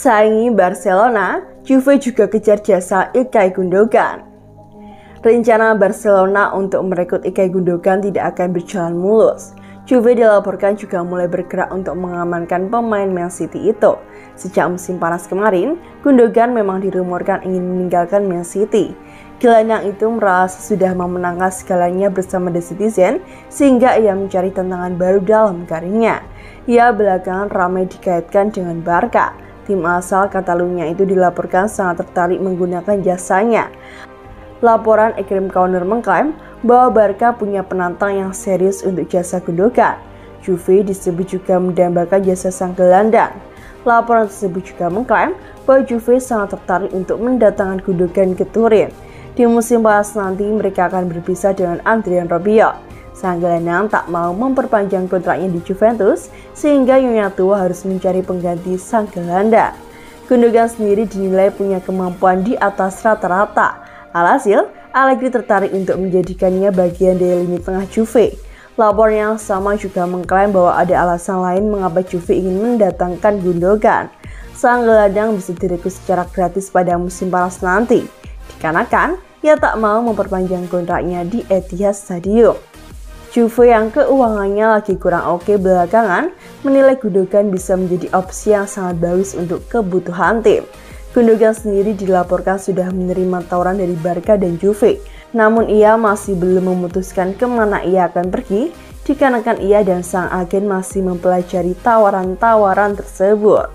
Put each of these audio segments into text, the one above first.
Saingi Barcelona, Juve juga kejar jasa Ilkay Gundogan. Rencana Barcelona untuk merekrut Ilkay Gundogan tidak akan berjalan mulus. Juve dilaporkan juga mulai bergerak untuk mengamankan pemain Man City itu. Sejak musim panas kemarin, Gundogan memang dirumorkan ingin meninggalkan Man City. Gelandang itu merasa sudah memenangkan segalanya bersama The Citizen, sehingga ia mencari tantangan baru dalam karirnya. Ia belakangan ramai dikaitkan dengan Barca. Tim asal Catalunya itu dilaporkan sangat tertarik menggunakan jasanya. Laporan Ekrim Corner mengklaim bahwa Barca punya penantang yang serius untuk jasa Gundogan. Juve disebut juga mendambakan jasa sang gelandang. Laporan tersebut juga mengklaim bahwa Juve sangat tertarik untuk mendatangkan Gundogan ke Turin. Di musim panas nanti mereka akan berpisah dengan Adrien Rabiot. Sang gelandang tak mau memperpanjang kontraknya di Juventus sehingga Nyonya tua harus mencari pengganti sang gelandang. Gundogan sendiri dinilai punya kemampuan di atas rata-rata. Alhasil, Allegri tertarik untuk menjadikannya bagian dari lini tengah Juve. Laporan yang sama juga mengklaim bahwa ada alasan lain mengapa Juve ingin mendatangkan Gundogan. Sang gelandang bisa direkrut secara gratis pada musim panas nanti, dikarenakan ia tak mau memperpanjang kontraknya di Etihad Stadium. Juve yang keuangannya lagi kurang oke belakangan menilai Gundogan bisa menjadi opsi yang sangat bagus untuk kebutuhan tim. Gundogan sendiri dilaporkan sudah menerima tawaran dari Barca dan Juve, namun ia masih belum memutuskan kemana ia akan pergi, dikarenakan ia dan sang agen masih mempelajari tawaran-tawaran tersebut.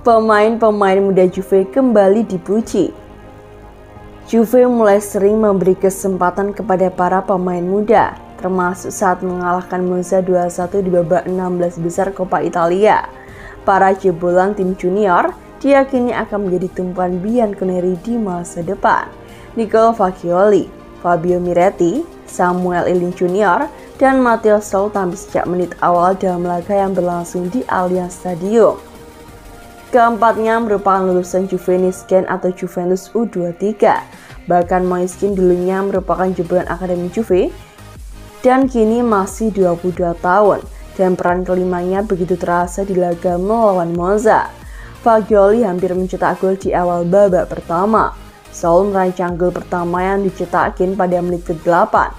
Pemain-pemain muda Juve kembali dipuji. Juve mulai sering memberi kesempatan kepada para pemain muda, termasuk saat mengalahkan Monza 2-1 di babak 16 besar Coppa Italia. Para jebolan tim junior diyakini akan menjadi tumpuan Bianconeri di masa depan. Niccolò Fagioli, Fabio Miretti, Samuel Eto'o Junior, dan Matteo Stoll tampil sejak menit awal dalam laga yang berlangsung di Allianz Stadium. Keempatnya merupakan lulusan Juveniscan atau Juventus U23. Bahkan Moiskin dulunya merupakan jebolan Akademi Juve dan kini masih 22 tahun. Dan peran kelimanya begitu terasa di laga melawan Monza. Fagioli hampir mencetak gol di awal babak pertama. Saul merancang gol pertama yang dicetakin pada menit ke-8.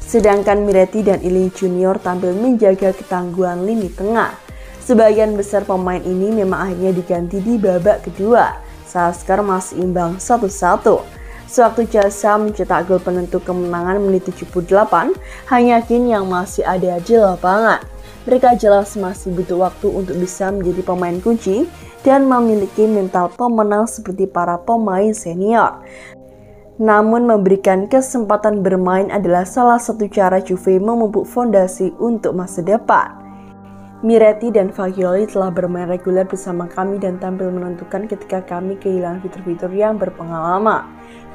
Sedangkan Miretti dan Eto'o Junior tampil menjaga ketangguhan lini tengah. Sebagian besar pemain ini memang akhirnya diganti di babak kedua. Saat skor masih imbang 1-1. Sewaktu Jasa mencetak gol penentu kemenangan menit 78, hanya Kean yang masih ada di lapangan. Mereka jelas masih butuh waktu untuk bisa menjadi pemain kunci dan memiliki mental pemenang seperti para pemain senior. Namun memberikan kesempatan bermain adalah salah satu cara Juve memupuk fondasi untuk masa depan. Miretti dan Fagioli telah bermain reguler bersama kami dan tampil menentukan ketika kami kehilangan fitur-fitur yang berpengalaman.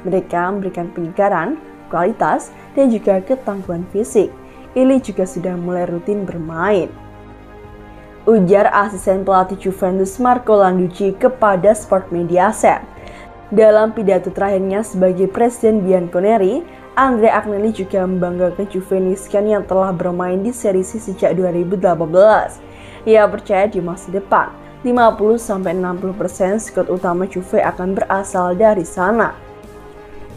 Mereka memberikan penyegaran, kualitas, dan juga ketangguhan fisik. Ili juga sudah mulai rutin bermain. Ujar asisten pelatih Juventus Marco Landucci kepada Sport Mediaset. Dalam pidato terakhirnya sebagai presiden Bianconeri, Andrea Agnelli juga membanggakan Juveniscan yang telah bermain di Serie C sejak 2018. Ia percaya di masa depan, 50-60% skuad utama Juve akan berasal dari sana.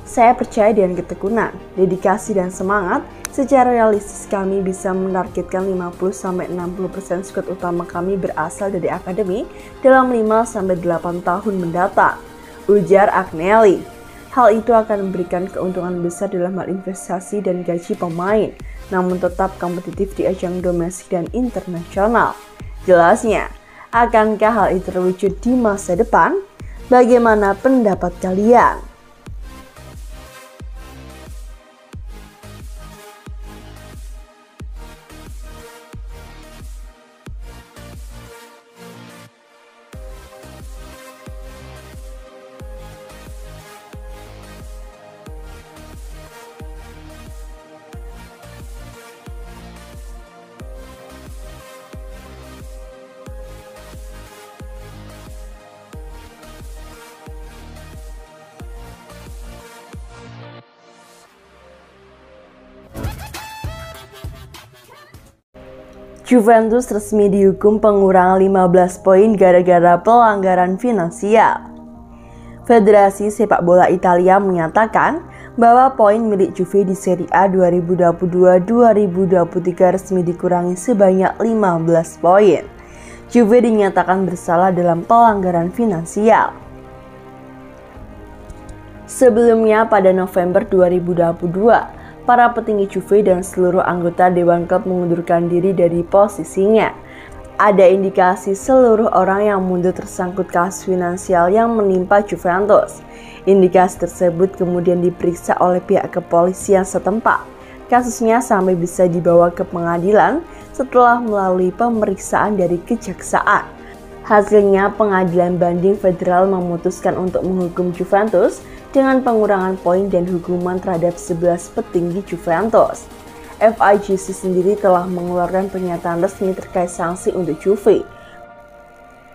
Saya percaya dengan ketekunan, dedikasi dan semangat, secara realistis kami bisa menargetkan 50-60% skuad utama kami berasal dari akademi dalam 5-8 tahun mendatang, ujar Agnelli. Hal itu akan memberikan keuntungan besar dalam hal investasi dan gaji pemain, namun tetap kompetitif di ajang domestik dan internasional. Jelasnya, akankah hal itu terwujud di masa depan? Bagaimana pendapat kalian? Juventus resmi dihukum pengurangan 15 poin gara-gara pelanggaran finansial. Federasi Sepak Bola Italia menyatakan bahwa poin milik Juve di Serie A 2022-2023 resmi dikurangi sebanyak 15 poin. Juve dinyatakan bersalah dalam pelanggaran finansial. Sebelumnya pada November 2022, para petinggi Juve dan seluruh anggota Dewan Klub mengundurkan diri dari posisinya. Ada indikasi seluruh orang yang mundur tersangkut kasus finansial yang menimpa Juventus. Indikasi tersebut kemudian diperiksa oleh pihak kepolisian setempat. Kasusnya sampai bisa dibawa ke pengadilan setelah melalui pemeriksaan dari kejaksaan. Hasilnya, pengadilan banding federal memutuskan untuk menghukum Juventus dengan pengurangan poin dan hukuman terhadap 11 petinggi Juventus. FIGC sendiri telah mengeluarkan pernyataan resmi terkait sanksi untuk Juve.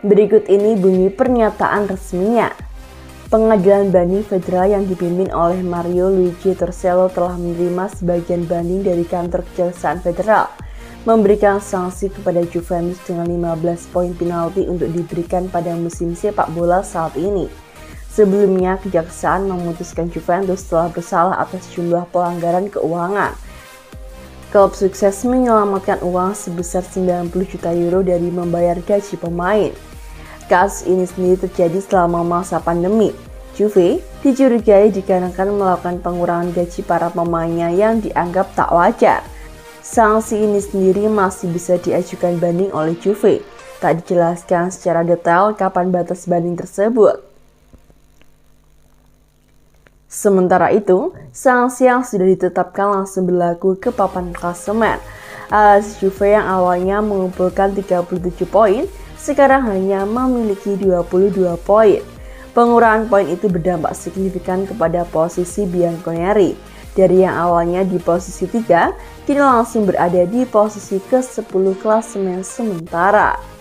Berikut ini bunyi pernyataan resminya. Pengadilan banding federal yang dipimpin oleh Mario Luigi Torsello telah menerima sebagian banding dari kantor kejaksaan federal, memberikan sanksi kepada Juventus dengan 15 poin penalti untuk diberikan pada musim sepak bola saat ini. Sebelumnya, kejaksaan memutuskan Juventus telah bersalah atas jumlah pelanggaran keuangan. Klub sukses menyelamatkan uang sebesar 90 juta euro dari membayar gaji pemain. Kasus ini sendiri terjadi selama masa pandemi. Juve dicurigai dikarenakan melakukan pengurangan gaji para pemainnya yang dianggap tak wajar. Sanksi ini sendiri masih bisa diajukan banding oleh Juve. Tak dijelaskan secara detail kapan batas banding tersebut. Sementara itu, sanksi yang sudah ditetapkan langsung berlaku ke papan klasemen. AS Juve yang awalnya mengumpulkan 37 poin, sekarang hanya memiliki 22 poin. Pengurangan poin itu berdampak signifikan kepada posisi Bianconeri. Dari yang awalnya di posisi 3, kini langsung berada di posisi ke-10 klasemen sementara.